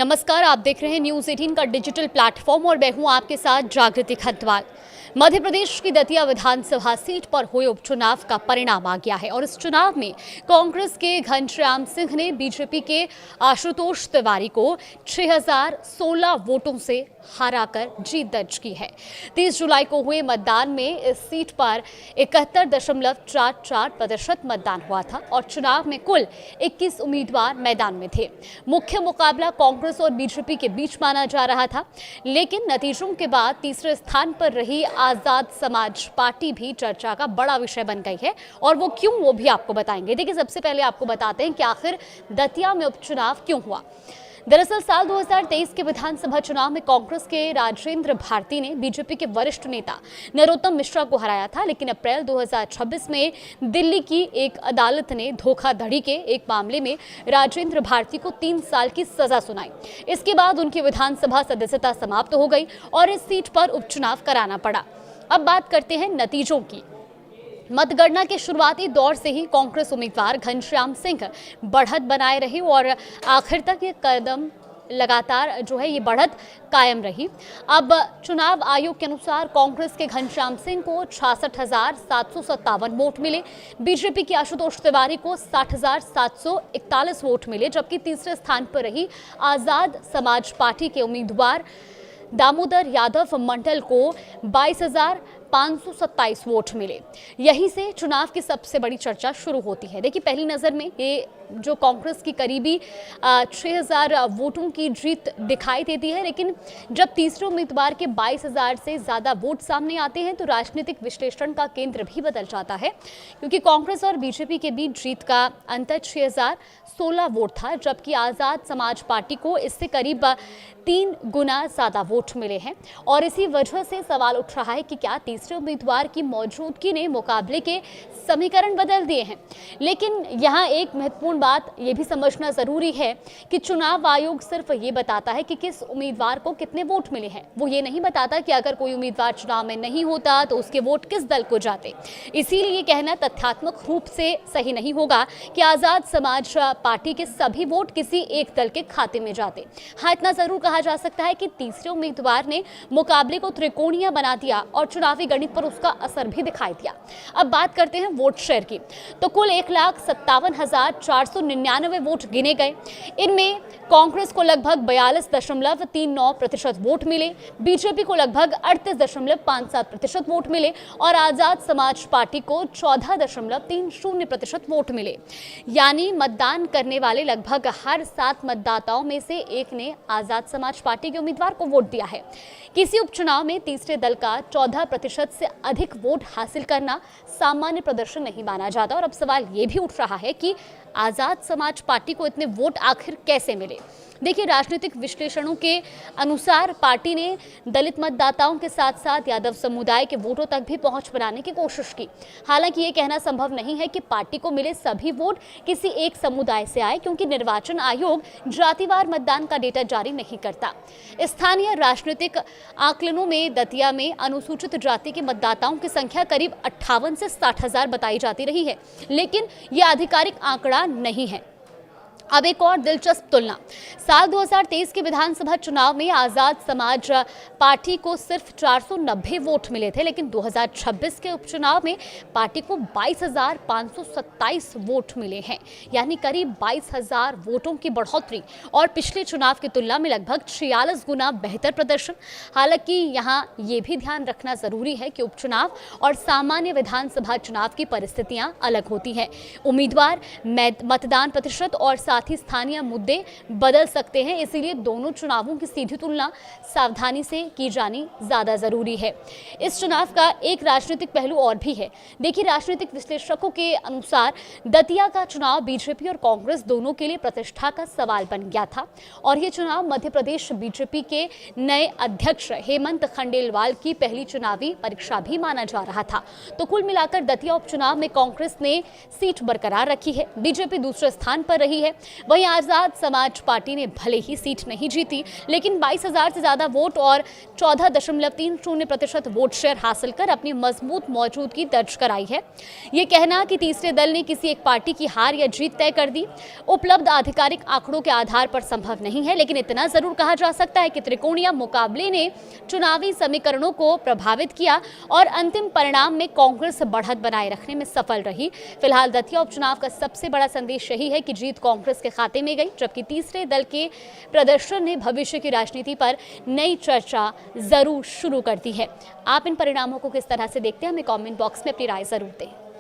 नमस्कार, आप देख रहे हैं न्यूज़ 18 का डिजिटल प्लेटफॉर्म और मैं हूं आपके साथ जागृति खतवाल। मध्य प्रदेश की दतिया विधानसभा सीट पर हुए उपचुनाव का परिणाम आ गया है और इस चुनाव में कांग्रेस के घनश्याम सिंह ने बीजेपी के आशुतोष तिवारी को 6016 वोटों से हराकर जीत दर्ज की है। 30 जुलाई को हुए मतदान में इस सीट पर 71.44% मतदान हुआ था और चुनाव में कुल 21 उम्मीदवार मैदान में थे। मुख्य मुकाबला कांग्रेस और बीजेपी के बीच माना जा रहा था, लेकिन नतीजों के बाद तीसरे स्थान पर रही आजाद समाज पार्टी भी चर्चा का बड़ा विषय बन गई है और वो क्यों, वो भी आपको बताएंगे। देखिए, सबसे पहले आपको बताते हैं कि आखिर दतिया में उपचुनाव क्यों हुआ। दरअसल साल 2023 के विधानसभा चुनाव में कांग्रेस के राजेंद्र भारती ने बीजेपी के वरिष्ठ नेता नरोत्तम मिश्रा को हराया था, लेकिन अप्रैल 2026 में दिल्ली की एक अदालत ने धोखाधड़ी के एक मामले में राजेंद्र भारती को 3 साल की सजा सुनाई। इसके बाद उनकी विधानसभा सदस्यता समाप्त हो गई और इस सीट पर उपचुनाव कराना पड़ा। अब बात करते हैं नतीजों की। मतगणना के शुरुआती दौर से ही कांग्रेस उम्मीदवार घनश्याम सिंह बढ़त बनाए रहे और आखिर तक ये कदम लगातार ये बढ़त कायम रही। अब चुनाव आयोग के अनुसार कांग्रेस के घनश्याम सिंह को 66,757 वोट मिले, बीजेपी के आशुतोष तिवारी को 60,741 वोट मिले, जबकि तीसरे स्थान पर रही आजाद समाज पार्टी के उम्मीदवार दामोदर यादव मंडल को 22,527 वोट मिले। यहीं से चुनाव की सबसे बड़ी चर्चा शुरू होती है। देखिए, पहली नज़र में ये जो कांग्रेस की करीबी 6000 वोटों की जीत दिखाई देती है, लेकिन जब तीसरे उम्मीदवार के 22,000 से ज़्यादा वोट सामने आते हैं तो राजनीतिक विश्लेषण का केंद्र भी बदल जाता है, क्योंकि कांग्रेस और बीजेपी के बीच जीत का अंतर 6016 वोट था, जबकि आज़ाद समाज पार्टी को इससे करीब 3 गुना ज़्यादा वोट मिले हैं। और इसी वजह से सवाल उठ रहा है कि क्या तीसरे उम्मीदवार की मौजूदगी ने मुकाबले के समीकरण बदल दिए हैं। लेकिन यहाँ एक महत्वपूर्ण बात ये भी समझना ज़रूरी है कि चुनाव आयोग सिर्फ ये बताता है कि किस उम्मीदवार को कितने वोट मिले हैं, वो ये नहीं बताता कि अगर कोई उम्मीदवार चुनाव में नहीं होता तो उसके वोट किस दल को जाते। इसीलिए कहना तथ्यात्मक रूप से सही नहीं होगा कि आज़ाद समाज पार्टी के सभी वोट किसी एक दल के खाते में जाते। हाँ, इतना ज़रूर कहा जा सकता है कि तीसरे उम्मीदवार ने मुकाबले को त्रिकोणीय बना दिया और चुनावी गणित पर उसका असर भी दिखाई दिया। अब बात करते हैं वोट शेयर की, तो कुल 1,57,499 वोट गिने गए। इनमें कांग्रेस को लगभग 42.39% वोट मिले, बीजेपी को लगभग 38.57% वोट मिले और आजाद समाज पार्टी को 14.30% वोट मिले। यानी मतदान करने वाले लगभग हर 7 मतदाताओं में से एक ने आजाद समाज पार्टी के उम्मीदवार को वोट दिया है। किसी उपचुनाव में तीसरे दल का 14% से अधिक वोट हासिल करना सामान्य प्रदर्शन नहीं माना जाता और अब सवाल ये भी उठ रहा है कि आज़ाद समाज पार्टी को इतने वोट आखिर कैसे मिले। देखिए, राजनीतिक विश्लेषणों के अनुसार पार्टी ने दलित मतदाताओं के साथ साथ यादव समुदाय के वोटों तक भी पहुंच बनाने की कोशिश की। हालांकि ये कहना संभव नहीं है कि पार्टी को मिले सभी वोट किसी एक समुदाय से आए, क्योंकि निर्वाचन आयोग जातिवार मतदान का डेटा जारी नहीं करता। स्थानीय राजनीतिक आकलनों में दतिया में अनुसूचित जाति के मतदाताओं की संख्या करीब 58 से 60,000 बताई जाती रही है, लेकिन यह आधिकारिक आंकड़ा नहीं है। अब एक और दिलचस्प तुलना, साल 2023 के विधानसभा चुनाव में आज़ाद समाज पार्टी को सिर्फ 490 वोट मिले थे, लेकिन 2026 के उपचुनाव में पार्टी को 22,527 वोट मिले हैं, यानी करीब 22,000 वोटों की बढ़ोतरी और पिछले चुनाव की तुलना में लगभग 46 गुना बेहतर प्रदर्शन। हालांकि यहाँ ये भी ध्यान रखना जरूरी है कि उपचुनाव और सामान्य विधानसभा चुनाव की परिस्थितियां अलग होती हैं। उम्मीदवार, मतदान प्रतिशत और साथ ही स्थानीय मुद्दे बदल सकते हैं, इसीलिए दोनों चुनावों की सीधी तुलना सावधानी से की जानी ज्यादा जरूरी है। इस चुनाव का एक राजनीतिक पहलू और भी है। देखिए, राजनीतिक विश्लेषकों के अनुसार दतिया का चुनाव बीजेपी और कांग्रेस दोनों के लिए प्रतिष्ठा का सवाल बन गया था और ये चुनाव मध्य प्रदेश बीजेपी के नए अध्यक्ष हेमंत खंडेलवाल की पहली चुनावी परीक्षा भी माना जा रहा था। तो कुल मिलाकर दतिया उपचुनाव में कांग्रेस ने सीट बरकरार रखी है, बीजेपी दूसरे स्थान पर रही है। वहीं आजाद समाज पार्टी ने भले ही सीट नहीं जीती, लेकिन 22,000 से ज्यादा वोट और 14.30% वोट शेयर हासिल कर अपनी मजबूत मौजूदगी दर्ज कराई है। ये कहना कि तीसरे दल ने किसी एक पार्टी की हार या जीत तय कर दी उपलब्ध आधिकारिक आंकड़ों के आधार पर संभव नहीं है, लेकिन इतना जरूर कहा जा सकता है कि त्रिकोणीय मुकाबले ने चुनावी समीकरणों को प्रभावित किया और अंतिम परिणाम में कांग्रेस बढ़त बनाए रखने में सफल रही। फिलहाल दतिया उपचुनाव का सबसे बड़ा संदेश यही है कि जीत कांग्रेस के खाते में गई, जबकि तीसरे दल के प्रदर्शन ने भविष्य की राजनीति पर नई चर्चा जरूर शुरू कर दी है। आप इन परिणामों को किस तरह से देखते हैं, हमें कमेंट बॉक्स में अपनी राय जरूर दें।